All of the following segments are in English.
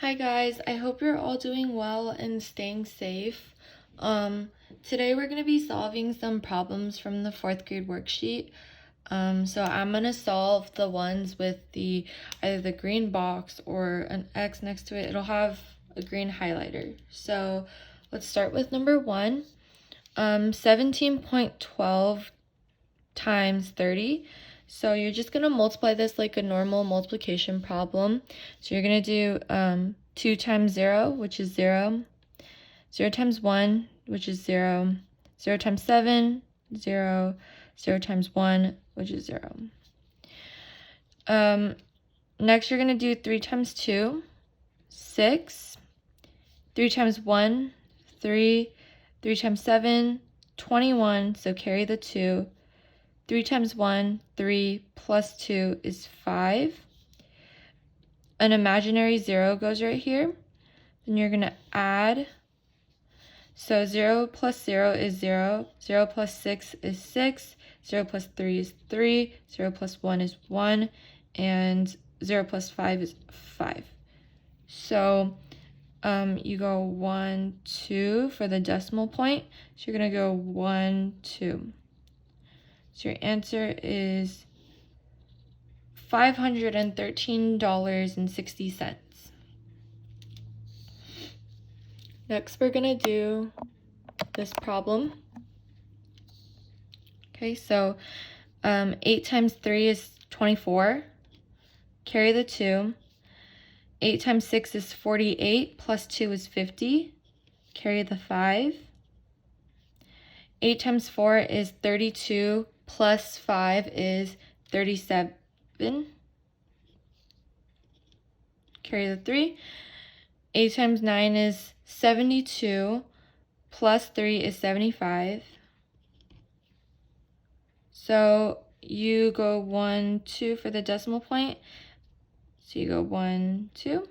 Hi guys, I hope you're all doing well and staying safe. Today we're going to be solving some problems from the 4th grade worksheet. So I'm going to solve the ones with either the green box or an X next to it. It'll have a green highlighter. So let's start with number 1. 17.12 times 30. So you're just going to multiply this like a normal multiplication problem. So you're going to do 2 times 0, which is 0, 0 times 1, which is 0, 0 times 7, 0, 0 times 1, which is 0. Next, you're going to do 3 times 2, 6, 3 times 1, 3, 3 times 7, 21, so carry the 2. 3 times 1, 3, plus 2 is 5. An imaginary 0 goes right here. Then you're going to add. So 0 plus 0 is 0. 0 plus 6 is 6. 0 plus 3 is 3. 0 plus 1 is 1. And 0 plus 5 is 5. So you go 1, 2 for the decimal point. So you're going to go 1, 2. So your answer is $513.60. Next, we're going to do this problem. Okay, so 8 times 3 is 24. Carry the 2. 8 times 6 is 48, plus 2 is 50. Carry the 5. 8 times 4 is 32, plus 5 is 37. Carry the 3. 8 times 9 is 72, plus 3 is 75. So you go 1, 2 for the decimal point. So you go 1, 2.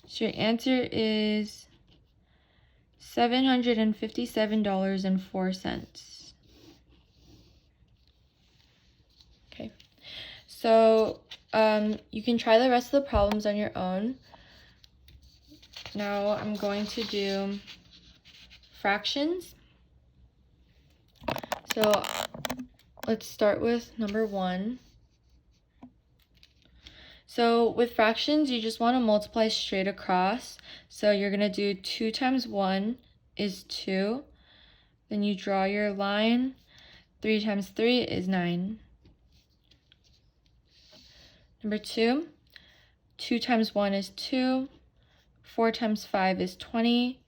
So your answer is $757.04. Okay, so you can try the rest of the problems on your own. Now I'm going to do fractions. So let's start with number 1. So with fractions, you just want to multiply straight across. So you're going to do 2 times 1 is 2. Then you draw your line. 3 times 3 is 9. Number 2, 2 times 1 is 2. 4 times 5 is 20.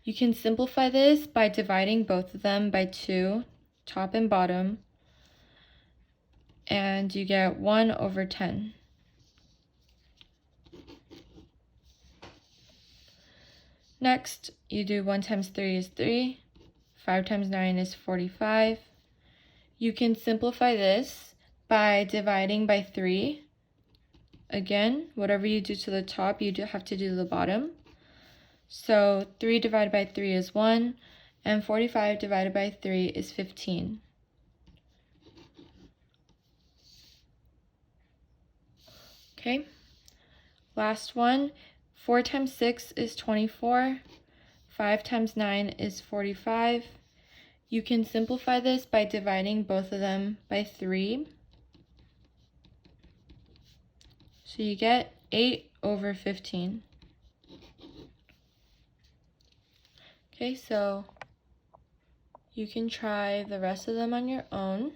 You can simplify this by dividing both of them by 2, top and bottom. And you get 1 over 10. Next, you do 1 times 3 is 3. 5 times 9 is 45. You can simplify this by dividing by 3. Again, whatever you do to the top, you have to do to the bottom. So 3 divided by 3 is 1, and 45 divided by 3 is 15. Okay, last one. 4 times 6 is 24. 5 times 9 is 45. You can simplify this by dividing both of them by 3. So you get 8 over 15. Okay, so you can try the rest of them on your own.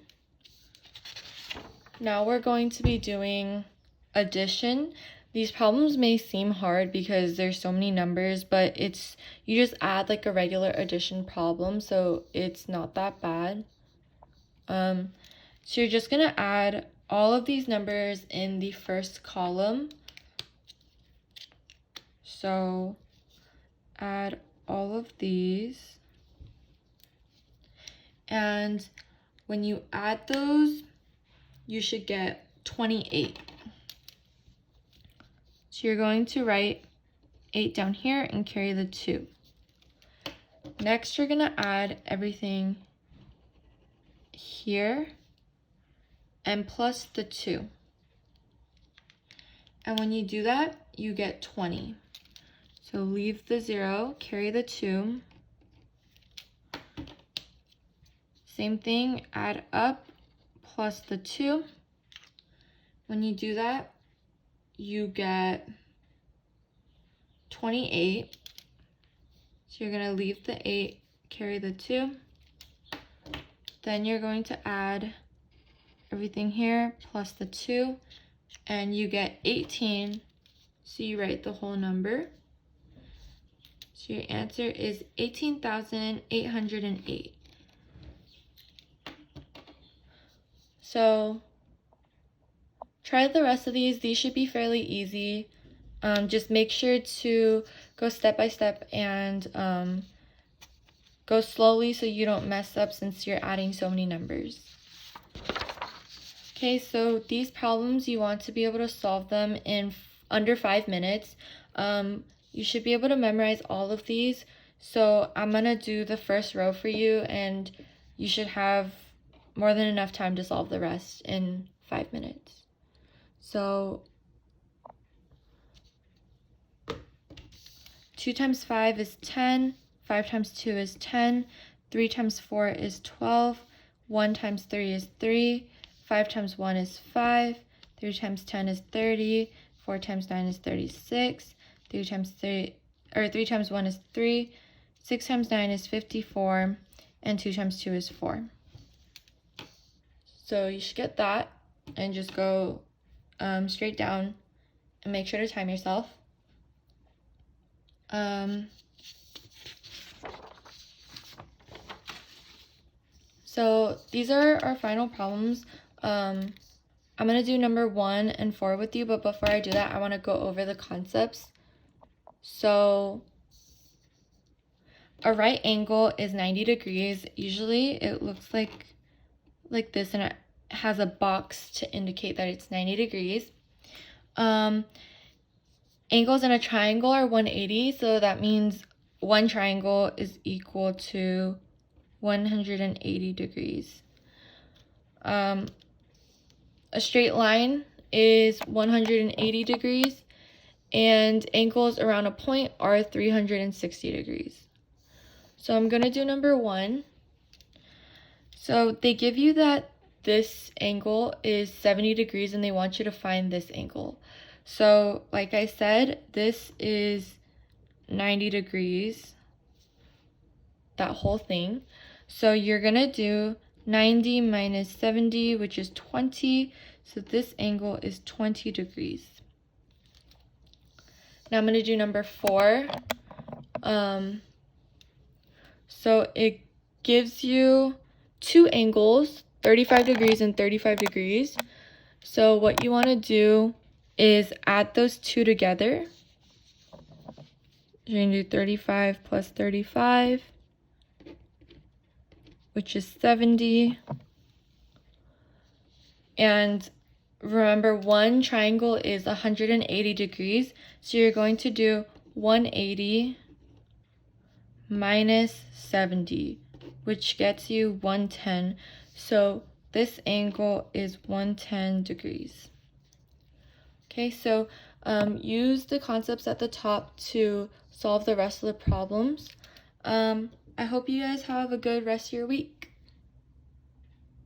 Now we're going to be doing addition. These problems may seem hard because there's so many numbers, but you just add like a regular addition problem, so it's not that bad. So you're just gonna add all of these numbers in the first column. So add all of these. And when you add those, you should get 28. So you're going to write 8 down here and carry the 2. Next, you're gonna add everything here and plus the 2. And when you do that, you get 20. So leave the 0, carry the 2. Same thing, add up plus the 2. When you do that, you get 28. So you're going to leave the 8, carry the 2. Then you're going to add everything here plus the 2, and you get 18. So you write the whole number. So your answer is 18,808. So try the rest of these. These should be fairly easy. Just make sure to go step by step and go slowly so you don't mess up since you're adding so many numbers. Okay, so these problems, you want to be able to solve them in under 5 minutes. You should be able to memorize all of these. So I'm going to do the first row for you, and you should have more than enough time to solve the rest in 5 minutes. So 2 times 5 is 10, 5 times 2 is 10, 3 times 4 is 12, 1 times 3 is 3, 5 times 1 is 5, 3 times 10 is 30, 4 times 9 is 36, 3 times 1 is 3, 6 times 9 is 54, and 2 times 2 is 4. So you should get that, and just go straight down and make sure to time yourself. So these are our final problems. I'm going to do number 1 and 4 with you, but before I do that, I want to go over the concepts. So a right angle is 90 degrees. Usually it looks like this, and it has a box to indicate that it's 90 degrees. Angles in a triangle are 180, so that means one triangle is equal to 180 degrees. A straight line is 180 degrees, and angles around a point are 360 degrees. So I'm going to do number 1. So they give you that this angle is 70 degrees, and they want you to find this angle. So like I said, this is 90 degrees, that whole thing. So you're going to do 90 minus 70, which is 20. So this angle is 20 degrees. Now I'm going to do number 4. So it gives you 2 angles, 35 degrees and 35 degrees. So what you want to do is add those 2 together. You're going to do 35 plus 35, which is 70. And remember, one triangle is 180 degrees. So you're going to do 180 minus 70, which gets you 110. So this angle is 110 degrees. Okay, so use the concepts at the top to solve the rest of the problems. I hope you guys have a good rest of your week.